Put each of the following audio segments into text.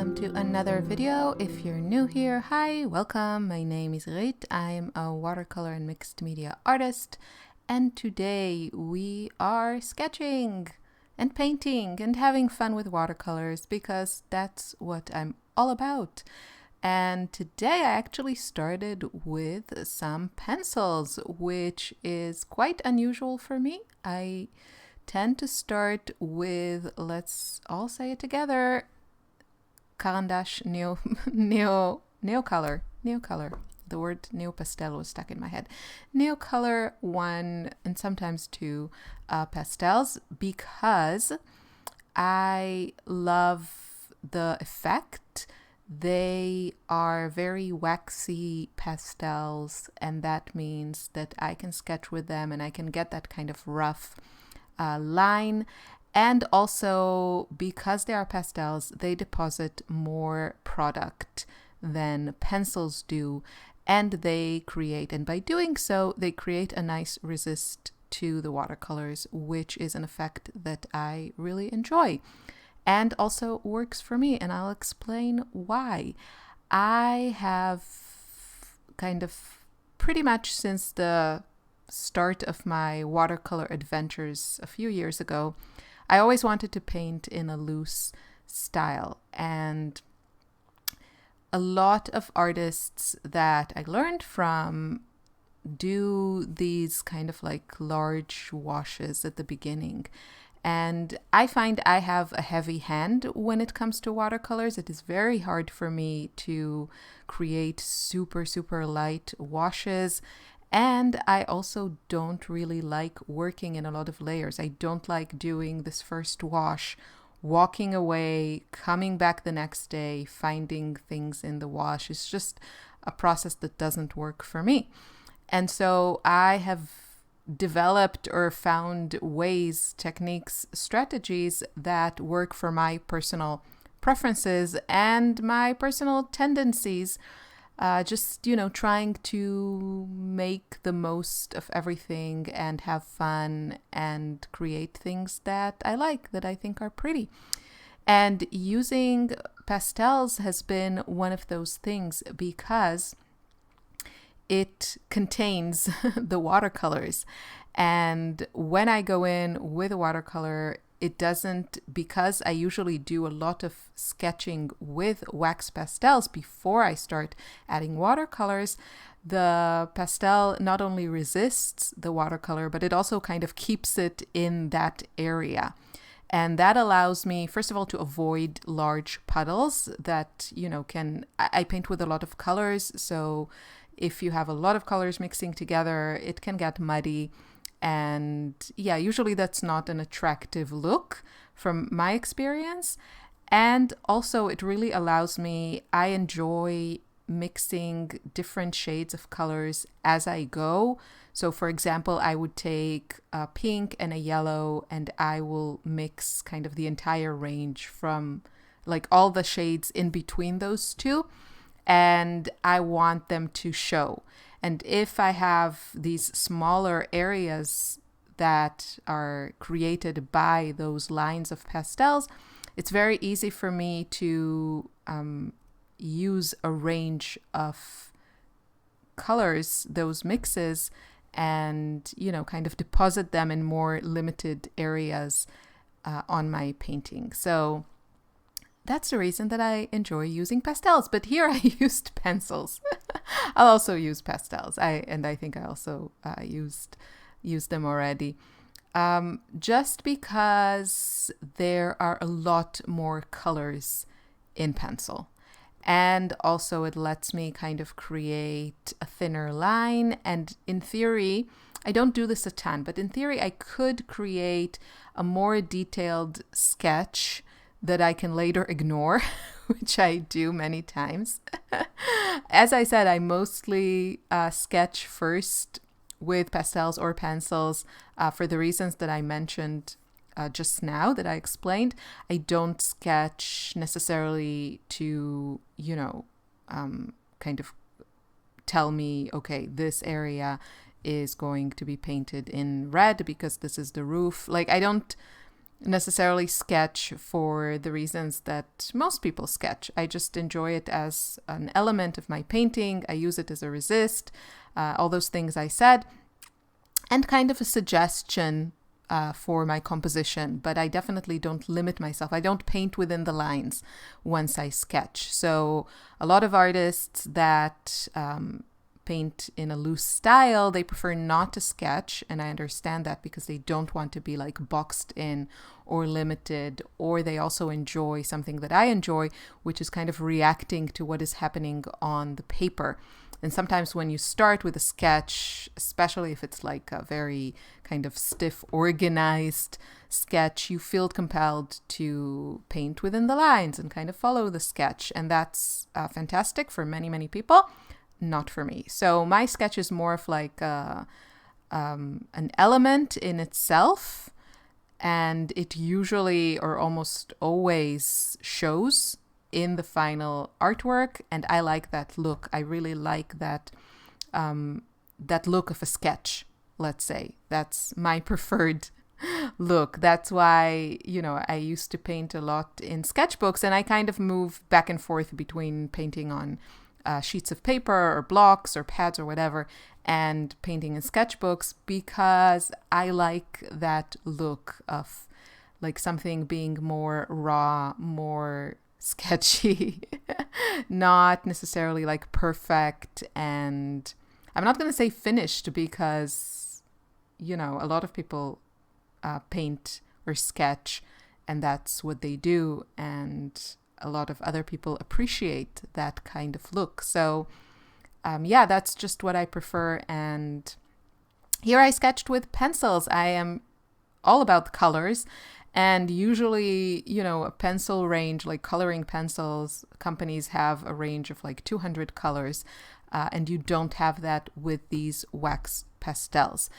welcome to another video. If you're new here, hi, welcome. My name is Rit. I'm a watercolor and mixed media artist, and today we are sketching and painting and having fun with watercolors because that's what I'm all about. And today I actually started with some pencils, which is quite unusual for me. I tend to start with, let's all say it together, Caran Neocolor. The word Neopastel was stuck in my head. Neocolor 1 and sometimes 2 pastels because I love the effect. They are very waxy pastels, and that means that I can sketch with them and I can get that kind of rough line. And also, because they are pastels, they deposit more product than pencils do, and they create, and by doing so, they create a nice resist to the watercolors, which is an effect that I really enjoy and also works for me, and I'll explain why. I have kind of pretty much since the start of my watercolor adventures a few years ago, I always wanted to paint in a loose style, and a lot of artists that I learned from do these kind of like large washes at the beginning. And I find I have a heavy hand when it comes to watercolors. It is very hard for me to create super light washes. And I also don't really like working in a lot of layers. I don't like doing this first wash, walking away, coming back the next day, finding things in the wash. It's just a process that doesn't work for me. And so I have developed or found ways, techniques, strategies that work for my personal preferences and my personal tendencies. Just, trying to make the most of everything and have fun and create things that I like, that I think are pretty. And using pastels has been one of those things because it contains the watercolors. And when I go in with a watercolor, it doesn't, because I usually do a lot of sketching with wax pastels before I start adding watercolors. The pastel not only resists the watercolor, but it also kind of keeps it in that area. And that allows me, first of all, to avoid large puddles that, I paint with a lot of colors. So if you have a lot of colors mixing together, it can get muddy. And yeah, usually that's not an attractive look from my experience. And also it really allows me, I enjoy mixing different shades of colors as I go. So for example, I would take a pink and a yellow and I will mix kind of the entire range from like all the shades in between those two. And I want them to show. And if I have these smaller areas that are created by those lines of pastels, it's very easy for me to use a range of colors, those mixes, and, kind of deposit them in more limited areas on my painting. So that's the reason that I enjoy using pastels. But here I used pencils. I'll also use pastels. I think I also used them already. Just because there are a lot more colors in pencil. And also it lets me kind of create a thinner line. And in theory, I don't do this a ton, but in theory I could create a more detailed sketch that I can later ignore, which I do many times. As I said, I mostly sketch first with pastels or pencils for the reasons that I mentioned just now, that I explained. I don't sketch necessarily to, kind of tell me, okay, this area is going to be painted in red because this is the roof. Like, I don't necessarily sketch for the reasons that most people sketch. I just enjoy it as an element of my painting. I use it as a resist, all those things I said, and kind of a suggestion for my composition. But I definitely don't limit myself. I don't paint within the lines once I sketch. So a lot of artists that paint in a loose style, they prefer not to sketch, and I understand that because they don't want to be like boxed in or limited, or they also enjoy something that I enjoy, which is kind of reacting to what is happening on the paper. And sometimes when you start with a sketch, especially if it's like a very kind of stiff, organized sketch, you feel compelled to paint within the lines and kind of follow the sketch. And that's fantastic for many, many people. Not for me. So my sketch is more of like an element in itself, and it usually or almost always shows in the final artwork, and I like that look. I really like that that look of a sketch, let's say. That's my preferred look. That's why, I used to paint a lot in sketchbooks, and I kind of move back and forth between painting on sheets of paper or blocks or pads or whatever, and painting in sketchbooks, because I like that look of like something being more raw, more sketchy, not necessarily like perfect. And I'm not going to say finished, because, a lot of people paint or sketch and that's what they do. And a lot of other people appreciate that kind of look. So that's just what I prefer. And here I sketched with pencils. I am all about the colors. And usually, a pencil range, like coloring pencils, companies have a range of like 200 colors. And you don't have that with these wax pastels.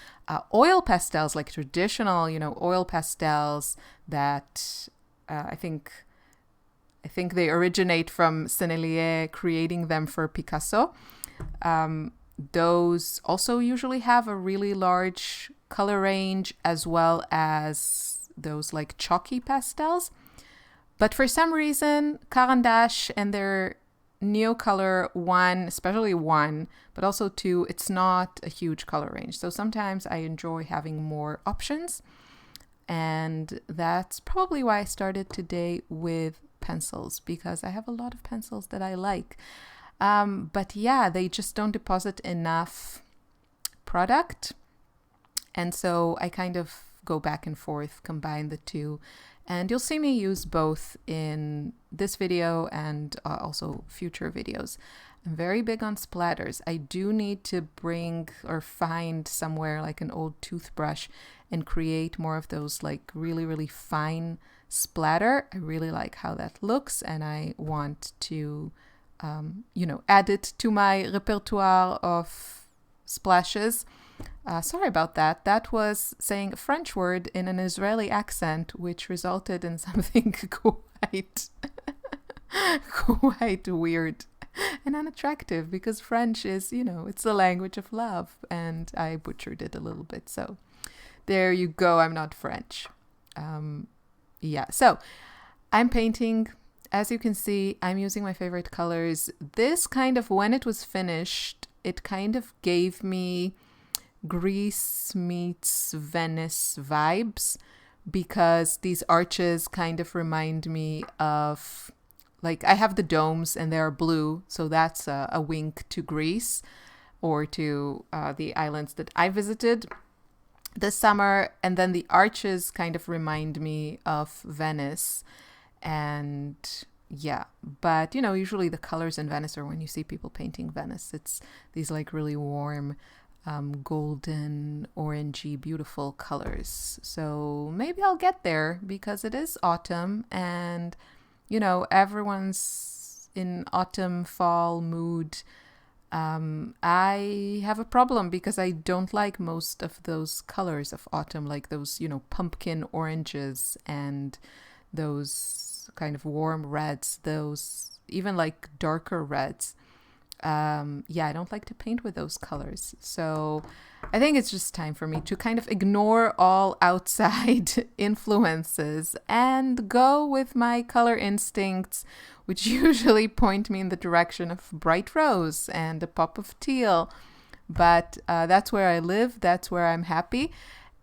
Oil pastels, like traditional, oil pastels that I think they originate from Sennelier creating them for Picasso. Those also usually have a really large color range, as well as those like chalky pastels. But for some reason, Caran and their Neocolor 1, especially 1, but also 2, it's not a huge color range. So sometimes I enjoy having more options. And that's probably why I started today with pencils, because I have a lot of pencils that I like. But they just don't deposit enough product. And so I kind of go back and forth, combine the two. And you'll see me use both in this video and also future videos. I'm very big on splatters. I do need to bring or find somewhere like an old toothbrush and create more of those like really, really fine splatter. I really like how that looks, and I want to, add it to my repertoire of splashes. Sorry about that. That was saying a French word in an Israeli accent, which resulted in something quite weird and unattractive, because French is, it's the language of love, and I butchered it a little bit. So there you go. I'm not French. So I'm painting. As you can see, I'm using my favorite colors. This kind of, when it was finished, it kind of gave me Greece meets Venice vibes, because these arches kind of remind me of, like, I have the domes and they're blue, so that's a wink to Greece, or to the islands that I visited this summer. And then the arches kind of remind me of Venice. And but usually the colors in Venice, or when you see people painting Venice, it's these like really warm golden, orangey, beautiful colors. So maybe I'll get there, because it is autumn, and everyone's in autumn, fall mood. I have a problem, because I don't like most of those colors of autumn, like those, pumpkin oranges and those kind of warm reds, those even like darker reds. yeah, I don't like to paint with those colors. So I think it's just time for me to kind of ignore all outside influences and go with my color instincts, which usually point me in the direction of bright rose and a pop of teal. But that's where I live. That's where I'm happy.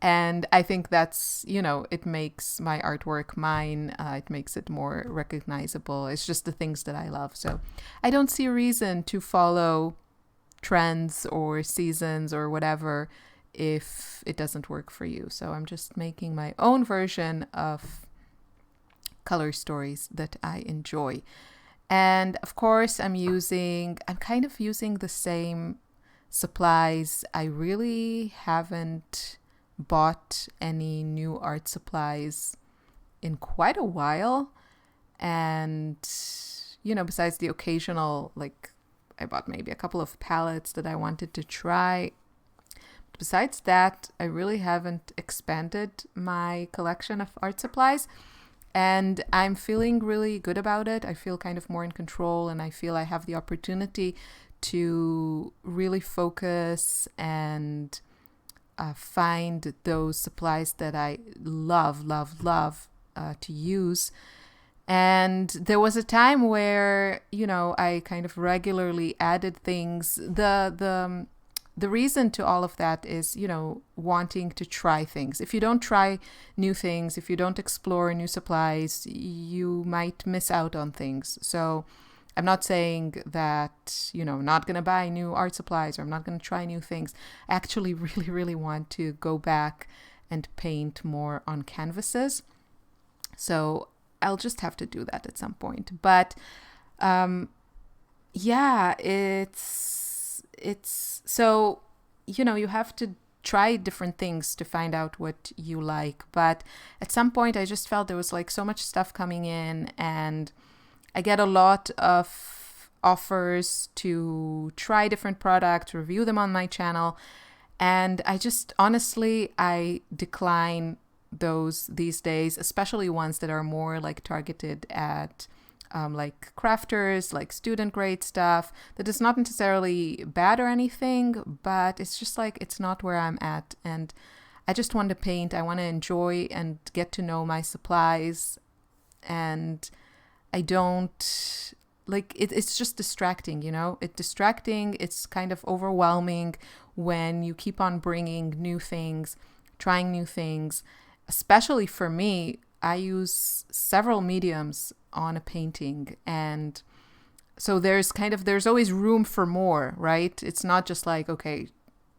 And I think that's, it makes my artwork mine. It makes it more recognizable. It's just the things that I love. So I don't see a reason to follow trends or seasons or whatever if it doesn't work for you. So I'm just making my own version of color stories that I enjoy. And of course, I'm kind of using the same supplies. I really haven't bought any new art supplies in quite a while. And, besides the occasional, I bought maybe a couple of palettes that I wanted to try. Besides that, I really haven't expanded my collection of art supplies. And I'm feeling really good about it. I feel kind of more in control, and I feel I have the opportunity to really focus and find those supplies that I love to use. And there was a time where, I kind of regularly added things. The reason to all of that is, wanting to try things. If you don't try new things, if you don't explore new supplies, you might miss out on things. So I'm not saying that, I'm not going to buy new art supplies or I'm not going to try new things. I actually really, really want to go back and paint more on canvases. So I'll just have to do that at some point. But yeah, it's so, you have to try different things to find out what you like. But at some point, I just felt there was so much stuff coming in, and I get a lot of offers to try different products, review them on my channel. And I just, honestly, I decline those these days, especially ones that are more targeted at crafters, student grade stuff that is not necessarily bad or anything, but it's just it's not where I'm at. And I just want to paint. I want to enjoy and get to know my supplies. And I don't it's just distracting, It's distracting. It's kind of overwhelming when you keep on bringing new things, trying new things. Especially for me, I use several mediums on a painting. And so there's always room for more, right? It's not just okay,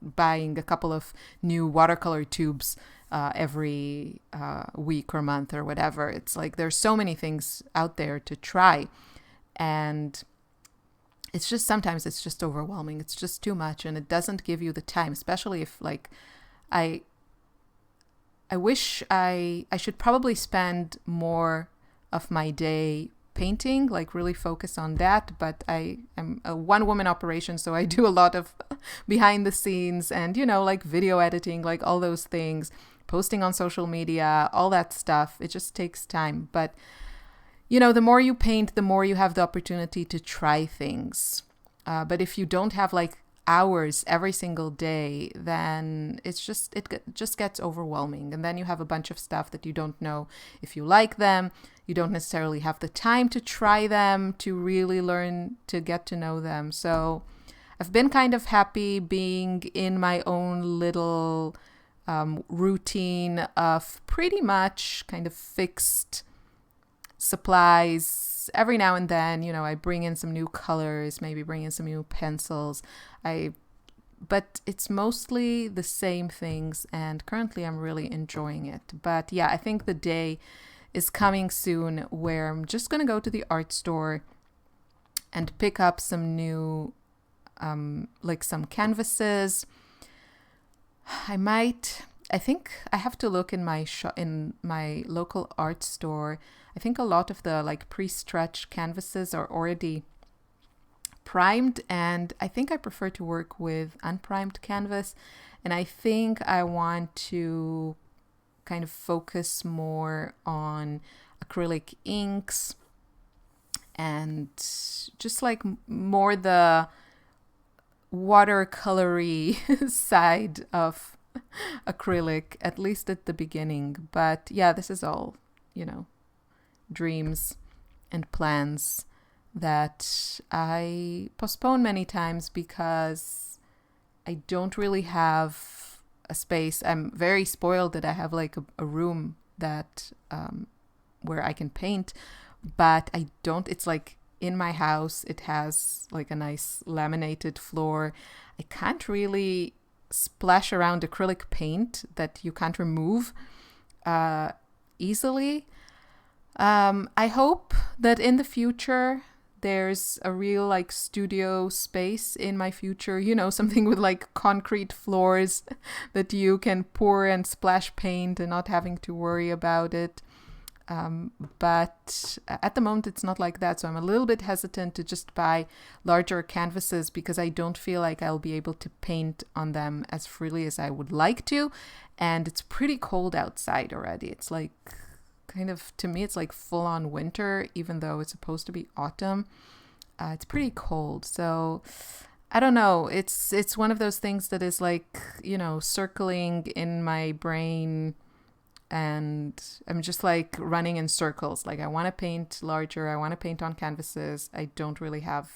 buying a couple of new watercolor tubes every week or month or whatever. It's there's so many things out there to try. And it's just, sometimes it's just overwhelming. It's just too much, and it doesn't give you the time, especially if I wish I should probably spend more of my day painting, really focus on that. But I am a one-woman operation, so I do a lot of behind the scenes and, video editing, all those things, posting on social media, all that stuff. It just takes time. But, the more you paint, the more you have the opportunity to try things. But if you don't have hours every single day, then it just gets overwhelming. And then you have a bunch of stuff that you don't know if you like them. You don't necessarily have the time to try them, to really learn to get to know them. So I've been kind of happy being in my own little routine of pretty much kind of fixed supplies. Every now and then, I bring in some new colors, maybe bring in some new pencils. But it's mostly the same things, and currently I'm really enjoying it. But yeah, I think the day is coming soon where I'm just going to go to the art store and pick up some new, some canvases. I think I have to look in my local art store. I think a lot of the pre-stretched canvases are already primed, and I think I prefer to work with unprimed canvas. And I think I want to kind of focus more on acrylic inks and just more the watercolory side of acrylic, at least at the beginning. But yeah, this is all, dreams and plans that I postpone many times because I don't really have a space. I'm very spoiled that I have like a room that where I can paint, but I don't. It's like in my house, it has like a nice laminated floor. I can't really splash around acrylic paint that you can't remove easily. I hope that in the future there's a real like studio space in my future, something with like concrete floors that you can pour and splash paint and not having to worry about it. But at the moment it's not like that. So I'm a little bit hesitant to just buy larger canvases because I don't feel like I'll be able to paint on them as freely as I would like to. And it's pretty cold outside already. It's like to me, it's like full on winter, even though it's supposed to be autumn. It's pretty cold. So I don't know. It's one of those things that is like, circling in my brain, and I'm just like running in circles. Like I want to paint larger. I want to paint on canvases. I don't really have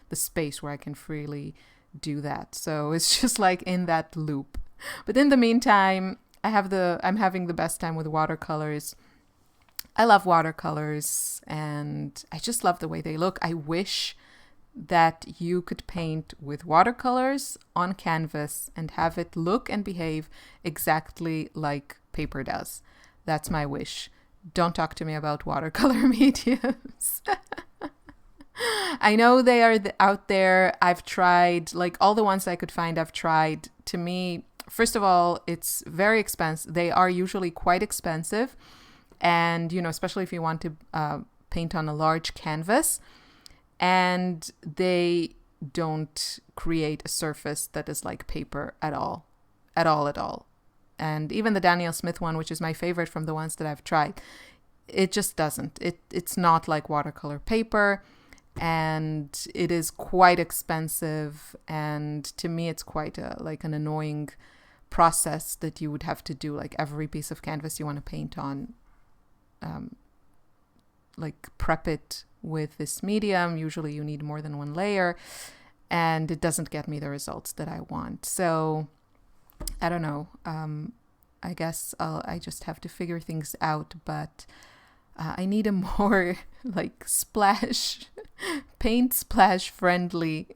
the space where I can freely do that. So it's just like in that loop. But in the meantime, I'm having the best time with watercolors. I love watercolors and I just love the way they look. I wish that you could paint with watercolors on canvas and have it look and behave exactly like paper does. That's my wish. Don't talk to me about watercolor mediums. I know they are out there. I've tried, like all the ones I could find, I've tried. To me, first of all, it's very expensive. They are usually quite expensive. And, especially if you want to paint on a large canvas, and they don't create a surface that is like paper at all. And even the Daniel Smith one, which is my favorite from the ones that I've tried, it just doesn't. It's not like watercolor paper, and it is quite expensive. And to me, it's quite like an annoying process that you would have to do, like every piece of canvas you want to paint on. Like prep it with this medium. Usually you need more than one layer, and it doesn't get me the results that I want. So I don't know. I guess I just have to figure things out, but I need a more like paint splash friendly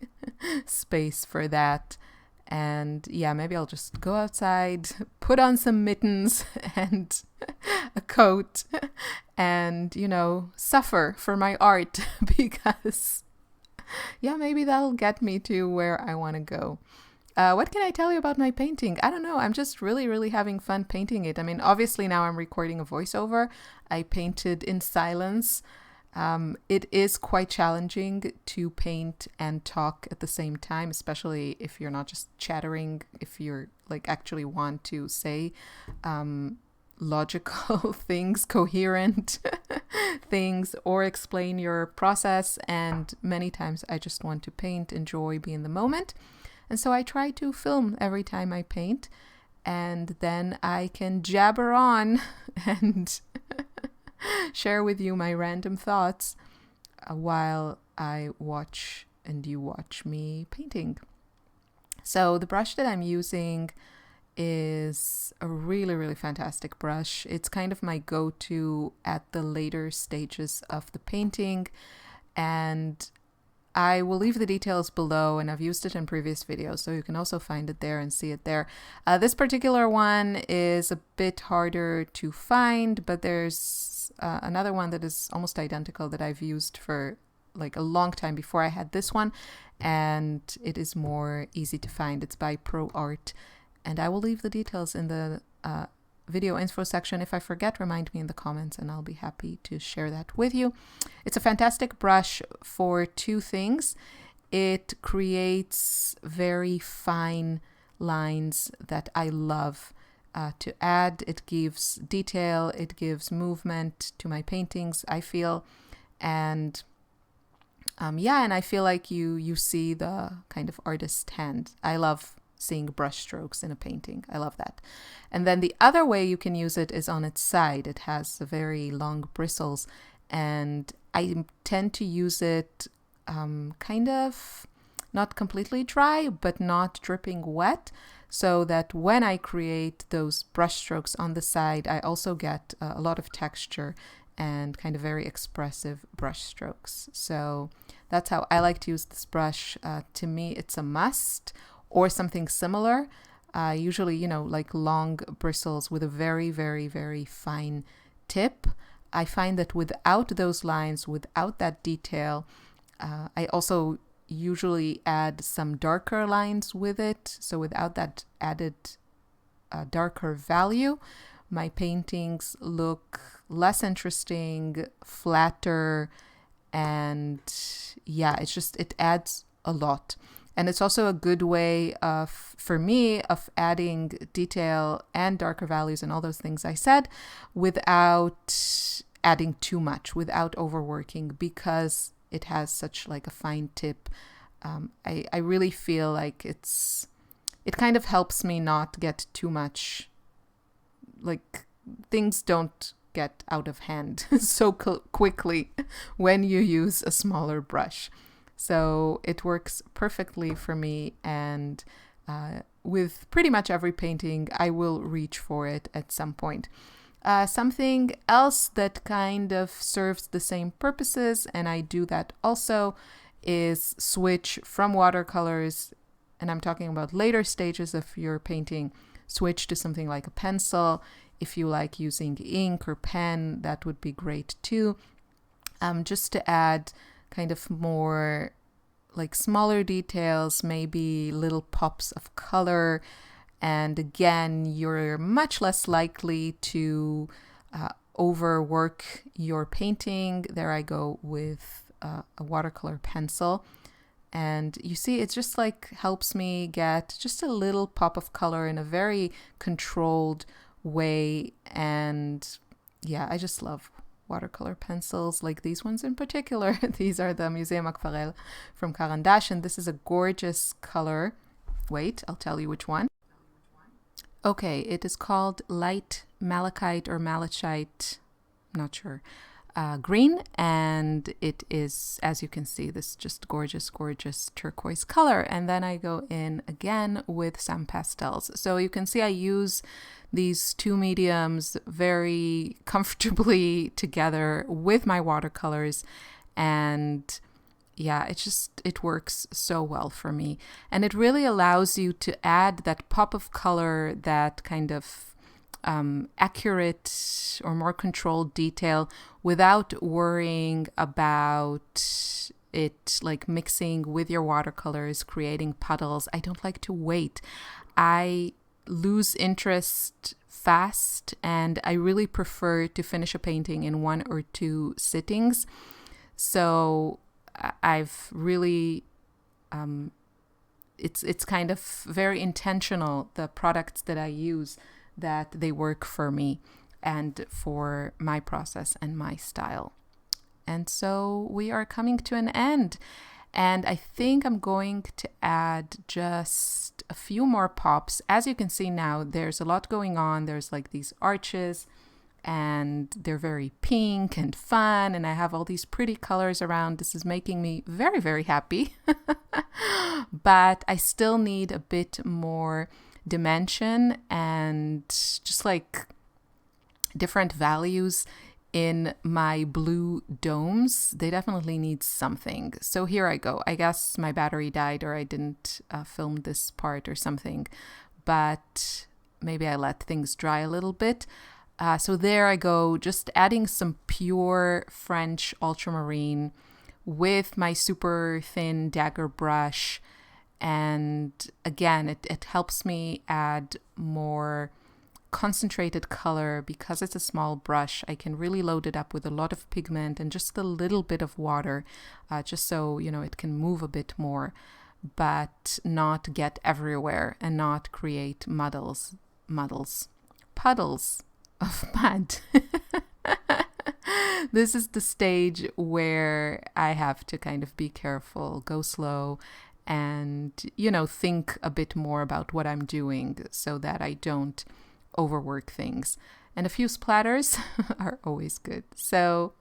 space for that. And yeah, maybe I'll just go outside, put on some mittens and a coat and, suffer for my art because, yeah, maybe that'll get me to where I want to go. What can I tell you about my painting? I don't know. I'm just really, really having fun painting it. I mean, obviously now I'm recording a voiceover. I painted in silence. It is quite challenging to paint and talk at the same time, especially if you're not just chattering, if you're like actually want to say logical things, coherent things, or explain your process. And many times I just want to paint, enjoy, be in the moment. And so I try to film every time I paint, and then I can jabber on and share with you my random thoughts while I watch and you watch me painting. So the brush that I'm using is a really, really fantastic brush. It's kind of my go-to at the later stages of the painting, and I will leave the details below, and I've used it in previous videos, so you can also find it there and see it there. This particular one is a bit harder to find, but there's another one that is almost identical that I've used for like a long time before I had this one, and it is more easy to find. It's by Pro Arte, and I will leave the details in the video info section. If I forget, remind me in the comments and I'll be happy to share that with you. It's a fantastic brush for two things. It creates very fine lines that I love to add. It gives detail, it gives movement to my paintings, I feel, and Yeah, and I feel like you see the kind of artist hand. I love seeing brush strokes in a painting. I love that. And then the other way you can use it is on its side. It has very long bristles, and I tend to use it kind of not completely dry, but not dripping wet, so that when I create those brush strokes on the side, I also get a lot of texture and kind of very expressive brush strokes. So that's how I like to use this brush. To me, it's a must, or something similar. Usually, like long bristles with a very, very, very fine tip. I find that without those lines, without that detail, I also usually add some darker lines with it. So without that added darker value, my paintings look less interesting, flatter, and yeah, it adds a lot. And it's also a good way for me, of adding detail and darker values and all those things I said without adding too much, without overworking, because it has such like a fine tip. I really feel like it kind of helps me not get too much, like things don't get out of hand so quickly when you use a smaller brush. So it works perfectly for me, and with pretty much every painting, I will reach for it at some point. Something else that kind of serves the same purposes, and I do that also, is switch from watercolors, and I'm talking about later stages of your painting, switch to something like a pencil. If you like using ink or pen, that would be great too. Just to add kind of more like smaller details, maybe little pops of color. And again, you're much less likely to overwork your painting. There I go with a watercolor pencil. And you see, it just like helps me get just a little pop of color in a very controlled way. And yeah, I just love watercolor pencils, like these ones in particular. These are the Museum Aquarelle from Caran, and this is a gorgeous color. Wait, I'll tell you which one. Okay, it is called light malachite or malachite, not sure, green, and it is, as you can see, this just gorgeous, gorgeous turquoise color. And then I go in again with some pastels. So you can see I use these two mediums very comfortably together with my watercolors, and yeah, it works so well for me. And it really allows you to add that pop of color, that kind of accurate or more controlled detail, without worrying about it like mixing with your watercolors, creating puddles. I don't like to wait. I lose interest fast, and I really prefer to finish a painting in 1 or 2 sittings. So I've really it's kind of very intentional, the products that I use, that they work for me and for my process and my style. And so we are coming to an end. And I think I'm going to add just a few more pops. As you can see now, there's a lot going on. There's like these arches, and they're very pink and fun. And I have all these pretty colors around. This is making me very, very happy. But I still need a bit more dimension and just like different values in my blue domes. They definitely need something. So here I go. I guess my battery died, or I didn't film this part or something, but maybe I let things dry a little bit. So there I go, just adding some pure French ultramarine with my super thin Dagger brush. And again, it helps me add more concentrated color. Because it's a small brush, I can really load it up with a lot of pigment and just a little bit of water, just so it can move a bit more, but not get everywhere and not create puddles of mud. This is the stage where I have to kind of be careful, go slow, and, you know, think a bit more about what I'm doing so that I don't overwork things. And a few splatters are always good. So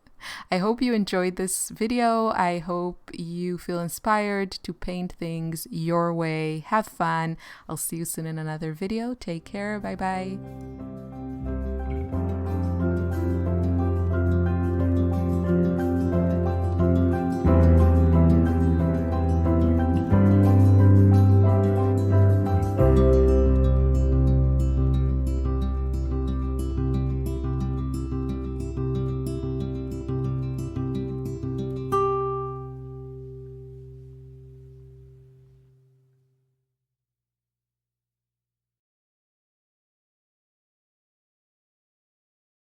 I hope you enjoyed this video. I hope you feel inspired to paint things your way. Have fun. I'll see you soon in another video. Take care. Bye bye.